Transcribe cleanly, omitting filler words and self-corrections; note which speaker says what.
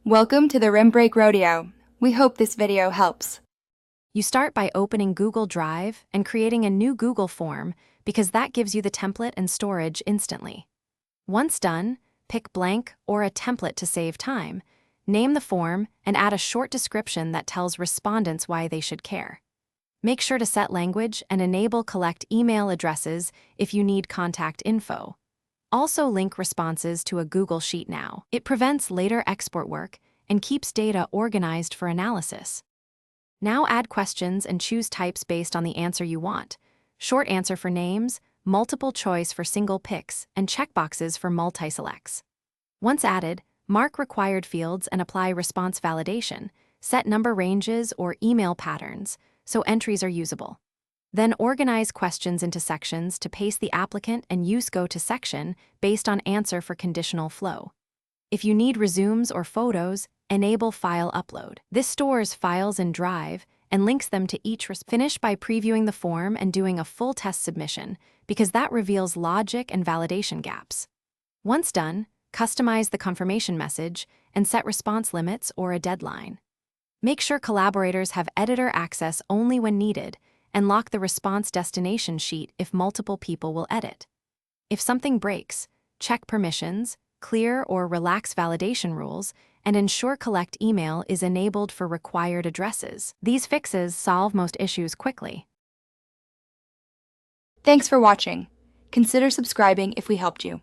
Speaker 1: Welcome to the Rim Break Rodeo. We hope this video helps.
Speaker 2: You start by opening Google Drive and creating a new Google form because that gives you the template and storage instantly. Once done, pick blank or a template to save time, name the form, and add a short description that tells respondents why they should care. Make sure to set language and enable collect email addresses if you need contact info. Also link responses to a Google Sheet now. It prevents later export work and keeps data organized for analysis. Now add questions and choose types based on the answer you want. Short answer for names, multiple choice for single picks, and checkboxes for multi-selects. Once added, mark required fields and apply response validation. Set number ranges or email patterns so entries are usable. Then organize questions into sections to paste the applicant and use go to section based on answer for conditional flow. If you need resumes or photos, enable file upload. This stores files in Drive and links them to each Finish by previewing the form and doing a full test submission because that reveals logic and validation gaps. Once done, customize the confirmation message and set response limits or a deadline. Make sure collaborators have editor access only when needed and lock the response destination sheet if multiple people will edit. If something breaks, check permissions, clear or relax validation rules, and ensure collect email is enabled for required addresses. These fixes solve most issues quickly.
Speaker 1: Thanks for watching. Consider subscribing if we helped you.